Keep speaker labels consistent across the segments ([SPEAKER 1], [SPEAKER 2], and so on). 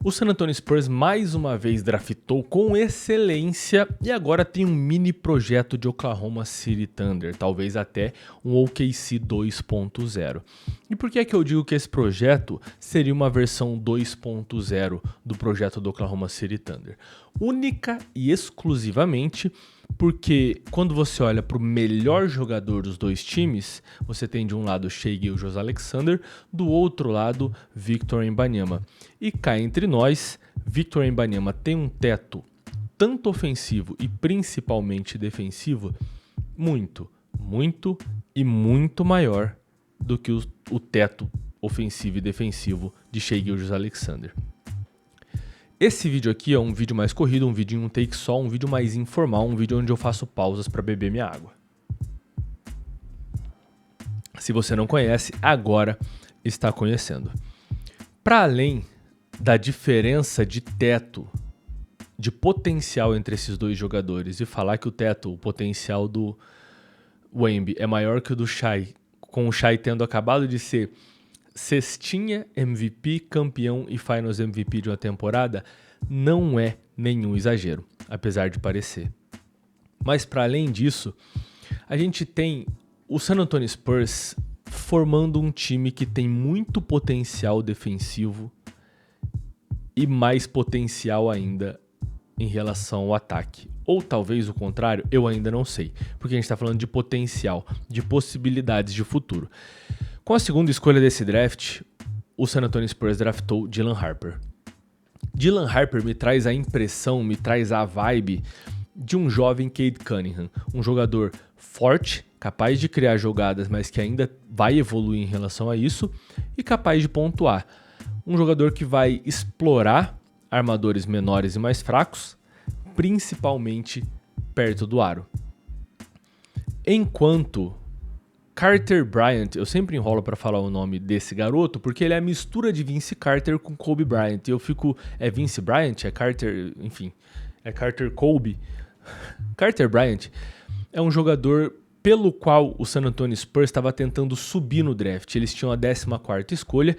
[SPEAKER 1] O San Antonio Spurs mais uma vez draftou com excelência e agora tem um mini projeto de Oklahoma City Thunder, talvez até um OKC 2.0. E por que é que eu digo que esse projeto seria uma versão 2.0 do projeto do Oklahoma City Thunder? Única e exclusivamente porque quando você olha para o melhor jogador dos dois times, você tem de um lado Shai Gilgeous-Alexander, do outro lado Victor Wembanyama. E cá entre nós, Victor Wembanyama tem um teto tanto ofensivo e principalmente defensivo muito maior do que o teto ofensivo e defensivo de Shai Gilgeous-Alexander. Esse vídeo aqui é um vídeo mais corrido, um vídeo em um take só, um vídeo mais informal, um vídeo onde eu faço pausas para beber minha água. Se você não conhece, agora está conhecendo. Para além da diferença de teto, de potencial entre esses dois jogadores, e falar que o potencial do Wemby é maior que o do Shai, com o Shai tendo acabado de ser cestinha MVP, campeão e Finals MVP de uma temporada, não é nenhum exagero, apesar de parecer. Mas para além disso, a gente tem o San Antonio Spurs formando um time que tem muito potencial defensivo e mais potencial ainda em relação ao ataque. Ou talvez o contrário, eu ainda não sei, porque a gente está falando de potencial, de possibilidades de futuro. Com a segunda escolha desse draft, o San Antonio Spurs draftou Dylan Harper. Dylan Harper me traz a impressão, me traz a vibe de um jovem Cade Cunningham, um jogador forte, capaz de criar jogadas, mas que ainda vai evoluir em relação a isso, e capaz de pontuar. Um jogador que vai explorar armadores menores e mais fracos, principalmente perto do aro. Enquanto Carter Bryant, eu sempre enrolo para falar o nome desse garoto, porque ele é a mistura de Vince Carter com Kobe Bryant. E eu fico, é Vince Bryant? É Carter, enfim, é Carter Kobe. Carter Bryant é um jogador pelo qual o San Antonio Spurs estava tentando subir no draft. Eles tinham a 14ª escolha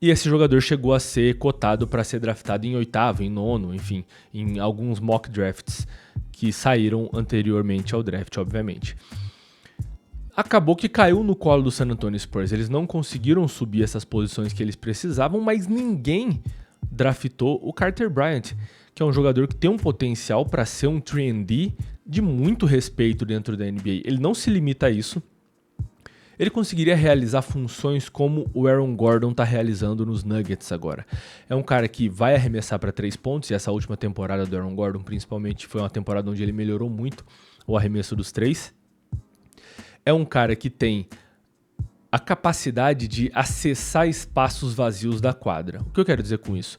[SPEAKER 1] e esse jogador chegou a ser cotado para ser draftado em 8º, em 9º, enfim, em alguns mock drafts que saíram anteriormente ao draft, obviamente. Acabou que caiu no colo do San Antonio Spurs. Eles não conseguiram subir essas posições que eles precisavam, mas ninguém draftou o Carter Bryant, que é um jogador que tem um potencial para ser um 3&D de muito respeito dentro da NBA. Ele não se limita a isso. Ele conseguiria realizar funções como o Aaron Gordon está realizando nos Nuggets agora. É um cara que vai arremessar para 3 pontos, e essa última temporada do Aaron Gordon, principalmente, foi uma temporada onde ele melhorou muito o arremesso dos 3. É um cara que tem a capacidade de acessar espaços vazios da quadra. O que eu quero dizer com isso?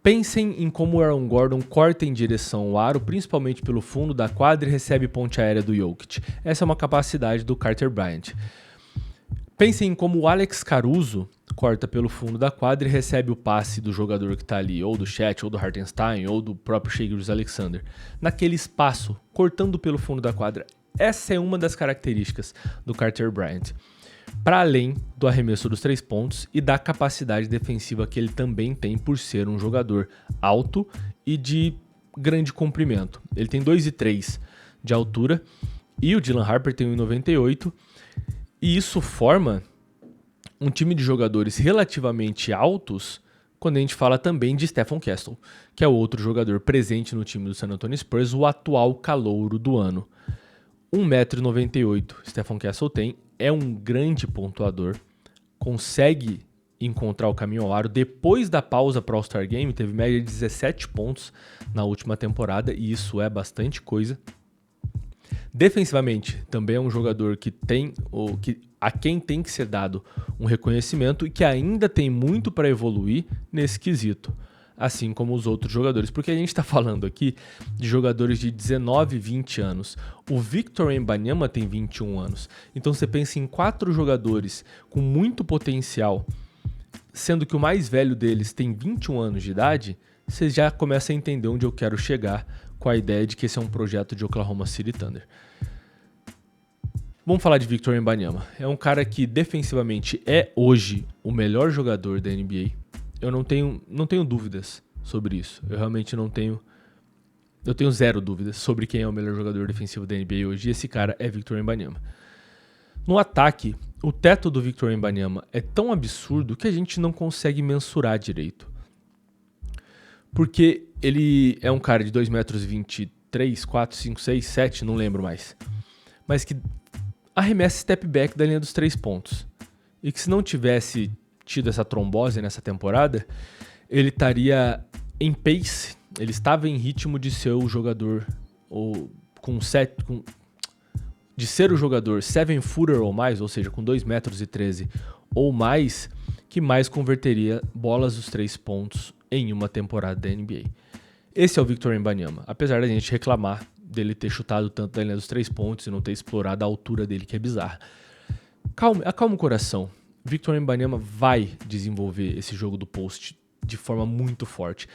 [SPEAKER 1] Pensem em como o Aaron Gordon corta em direção ao aro, principalmente pelo fundo da quadra, e recebe ponte aérea do Jokic. Essa é uma capacidade do Carter Bryant. Pensem em como o Alex Caruso corta pelo fundo da quadra e recebe o passe do jogador que está ali, ou do Chet, ou do Hartenstein, ou do próprio Shai Gilgeous-Alexander. Naquele espaço, cortando pelo fundo da quadra. Essa é uma das características do Carter Bryant. Para além do arremesso dos 3 pontos e da capacidade defensiva que ele também tem por ser um jogador alto e de grande comprimento. Ele tem 2,3 de altura e o Dylan Harper tem 1,98, e isso forma um time de jogadores relativamente altos quando a gente fala também de Stephon Castle, que é outro jogador presente no time do San Antonio Spurs, o atual calouro do ano. 1,98 m Stephon Castle tem, é um grande pontuador, consegue encontrar o caminho ao aro. Depois da pausa para o All-Star Game, teve média de 17 pontos na última temporada, e isso é bastante coisa. Defensivamente, também é um jogador que a quem tem que ser dado um reconhecimento e que ainda tem muito para evoluir nesse quesito, assim como os outros jogadores, porque a gente está falando aqui de jogadores de 19, 20 anos. O Victor Wembanyama tem 21 anos. Então você pensa em 4 jogadores com muito potencial, sendo que o mais velho deles tem 21 anos de idade, você já começa a entender onde eu quero chegar com a ideia de que esse é um projeto de Oklahoma City Thunder. Vamos falar de Victor Wembanyama. É um cara que defensivamente é hoje o melhor jogador da NBA. eu não tenho dúvidas sobre isso. Eu realmente não tenho... Eu tenho zero dúvidas sobre quem é o melhor jogador defensivo da NBA hoje. E esse cara é Victor Wembanyama. No ataque, o teto do Victor Wembanyama é tão absurdo que a gente não consegue mensurar direito. Porque ele é um cara de 2,23 m, 4, 5, 6, 7, não lembro mais. Mas que arremessa step back da linha dos 3 pontos. E que se não tivesse tido essa trombose nessa temporada, ele estaria em pace, ele estava em ritmo de ser o jogador de ser o jogador 7-footer ou mais, ou seja, com 2,13 m ou mais, que mais converteria bolas dos 3 pontos em uma temporada da NBA. Esse é o Victor Wembanyama, apesar da gente reclamar dele ter chutado tanto da linha dos 3 pontos e não ter explorado a altura dele, que é bizarra. Acalma o coração. Victor Wembanyama vai desenvolver esse jogo do post de forma muito forte.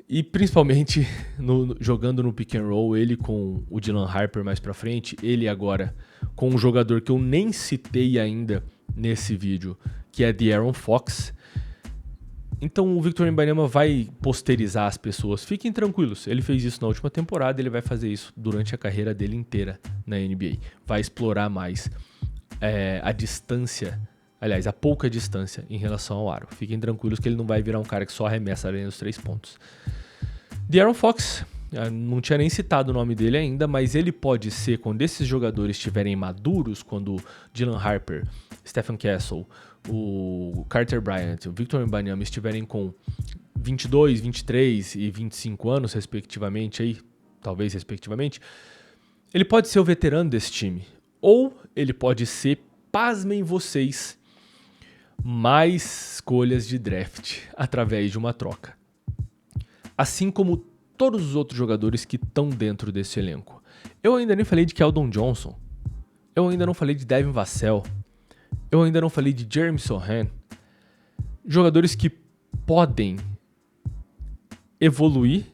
[SPEAKER 1] E principalmente jogando no pick and roll, ele com o Dylan Harper mais pra frente, ele agora com um jogador que eu nem citei ainda nesse vídeo, que é De'Aaron Fox. Então o Victor Wembanyama vai posterizar as pessoas. Fiquem tranquilos, ele fez isso na última temporada, ele vai fazer isso durante a carreira dele inteira na NBA. Vai explorar mais a distância, aliás, a pouca distância em relação ao aro. Fiquem tranquilos que ele não vai virar um cara que só arremessa a linha dos 3 pontos. De'Aaron Fox, não tinha nem citado o nome dele ainda, mas ele pode ser, quando esses jogadores estiverem maduros, quando Dylan Harper, Stephen Castle, o Carter Bryant, o Victor Wembanyama estiverem com 22, 23 e 25 anos, respectivamente, talvez respectivamente, ele pode ser o veterano desse time. Ou ele pode ser, pasmem vocês, mais escolhas de draft através de uma troca. Assim como todos os outros jogadores que estão dentro desse elenco. Eu ainda nem falei de Keldon Johnson. Eu ainda não falei de Devin Vassell. Eu ainda não falei de Jeremy Sohan. Jogadores que podem evoluir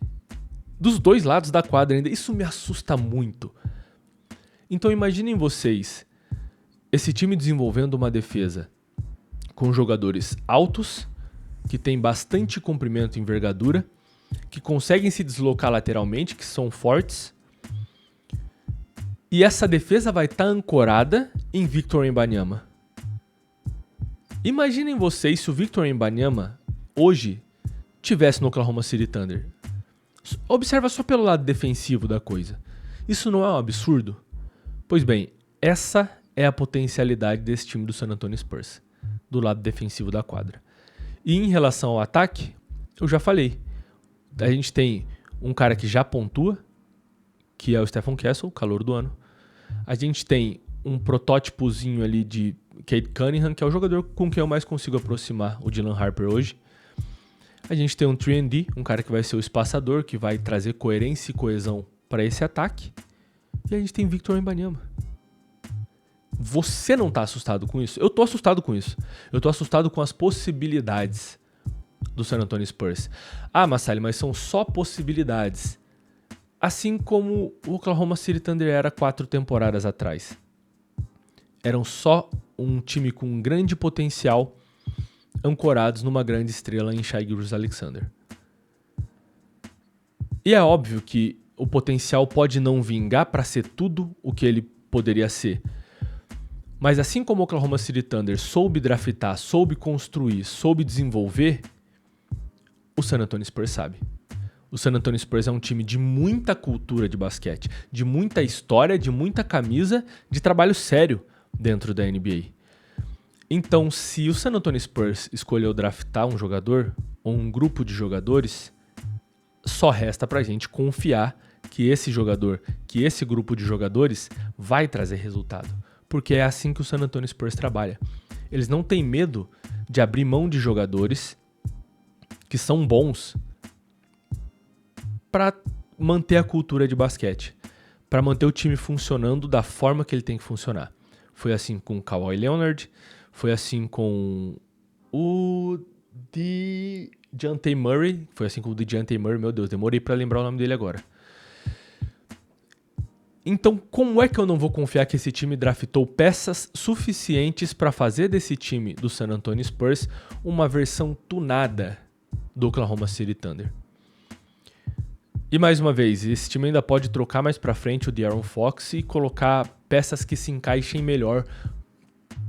[SPEAKER 1] dos dois lados da quadra ainda. Isso me assusta muito. Então imaginem vocês esse time desenvolvendo uma defesa com jogadores altos, que tem bastante comprimento e envergadura, que conseguem se deslocar lateralmente, que são fortes. E essa defesa vai estar ancorada em Victor Wembanyama. Imaginem vocês se o Victor Wembanyama hoje tivesse no Oklahoma City Thunder. Observa só pelo lado defensivo da coisa. Isso não é um absurdo? Pois bem, essa é a potencialidade desse time do San Antonio Spurs, do lado defensivo da quadra. E em relação ao ataque, eu já falei. A gente tem um cara que já pontua, que é o Stephen Castle, calor do ano. A gente tem um protótipozinho ali de Cade Cunningham, que é o jogador com quem eu mais consigo aproximar o Dylan Harper hoje. A gente tem um 3&D, um cara que vai ser o espaçador, que vai trazer coerência e coesão para esse ataque. E a gente tem Victor Wembanyama. Você não tá assustado com isso? Eu tô assustado com isso. Eu tô assustado com as possibilidades do San Antonio Spurs. Ah, Massali, mas são só possibilidades. Assim como o Oklahoma City Thunder era 4 temporadas atrás. Eram só um time com um grande potencial, ancorados numa grande estrela em Shai Gilgeous-Alexander. E é óbvio que o potencial pode não vingar para ser tudo o que ele poderia ser. Mas assim como o Oklahoma City Thunder soube draftar, soube construir, soube desenvolver, o San Antonio Spurs sabe. O San Antonio Spurs é um time de muita cultura de basquete, de muita história, de muita camisa, de trabalho sério dentro da NBA. Então, se o San Antonio Spurs escolheu draftar um jogador ou um grupo de jogadores, só resta pra gente confiar que esse jogador, que esse grupo de jogadores vai trazer resultado. Porque é assim que o San Antonio Spurs trabalha. Eles não têm medo de abrir mão de jogadores que são bons para manter a cultura de basquete, para manter o time funcionando da forma que ele tem que funcionar. Foi assim com o Kawhi Leonard, foi assim com o DeJounte Murray, meu Deus, demorei para lembrar o nome dele agora. Então, como é que eu não vou confiar que esse time draftou peças suficientes para fazer desse time do San Antonio Spurs uma versão tunada do Oklahoma City Thunder? E mais uma vez, esse time ainda pode trocar mais para frente o De'Aaron Fox e colocar peças que se encaixem melhor,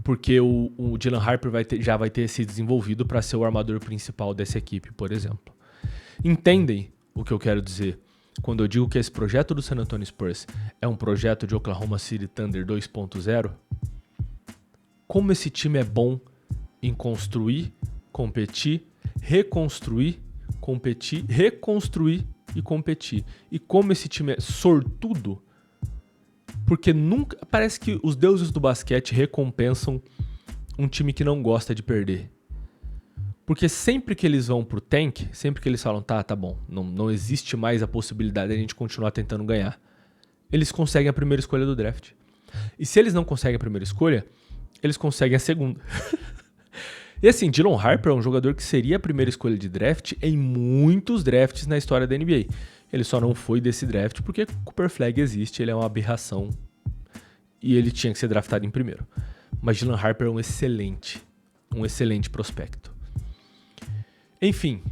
[SPEAKER 1] porque o Dylan Harper já vai ter se desenvolvido para ser o armador principal dessa equipe, por exemplo. Entendem o que eu quero dizer quando eu digo que esse projeto do San Antonio Spurs é um projeto de Oklahoma City Thunder 2.0? Como esse time é bom em construir, competir, reconstruir, competir, reconstruir e competir. E como esse time é sortudo, porque nunca parece que os deuses do basquete recompensam um time que não gosta de perder. Porque sempre que eles vão pro tank, sempre que eles falam, tá bom, não existe mais a possibilidade de a gente continuar tentando ganhar, eles conseguem a primeira escolha do draft. E se eles não conseguem a primeira escolha, eles conseguem a segunda. E assim, Dylan Harper é um jogador que seria a primeira escolha de draft em muitos drafts na história da NBA. Ele só não foi desse draft porque Cooper Flag existe, ele é uma aberração e ele tinha que ser draftado em primeiro. Mas Dylan Harper é um excelente prospecto. Enfim,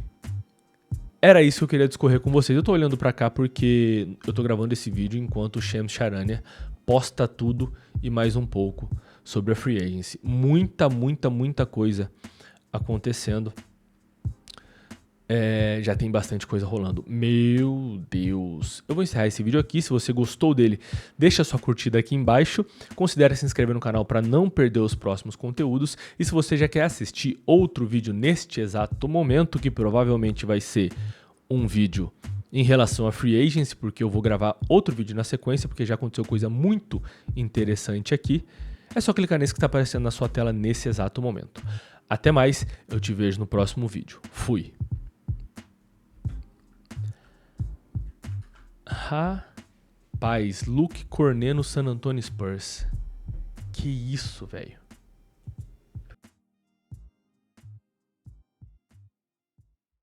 [SPEAKER 1] era isso que eu queria discorrer com vocês. Eu tô olhando pra cá porque eu tô gravando esse vídeo enquanto o Shams Charania posta tudo e mais um pouco sobre a Free Agency. Muita coisa acontecendo. Já tem bastante coisa rolando. Meu Deus. Eu vou encerrar esse vídeo aqui. Se você gostou dele, deixa sua curtida aqui embaixo. Considere se inscrever no canal para não perder os próximos conteúdos. E se você já quer assistir outro vídeo neste exato momento, que provavelmente vai ser um vídeo em relação a Free Agency, porque eu vou gravar outro vídeo na sequência, porque já aconteceu coisa muito interessante aqui, é só clicar nesse que está aparecendo na sua tela nesse exato momento. Até mais, eu te vejo no próximo vídeo. Fui! Rapaz, Luke Cornet no San Antonio Spurs. Que isso, velho.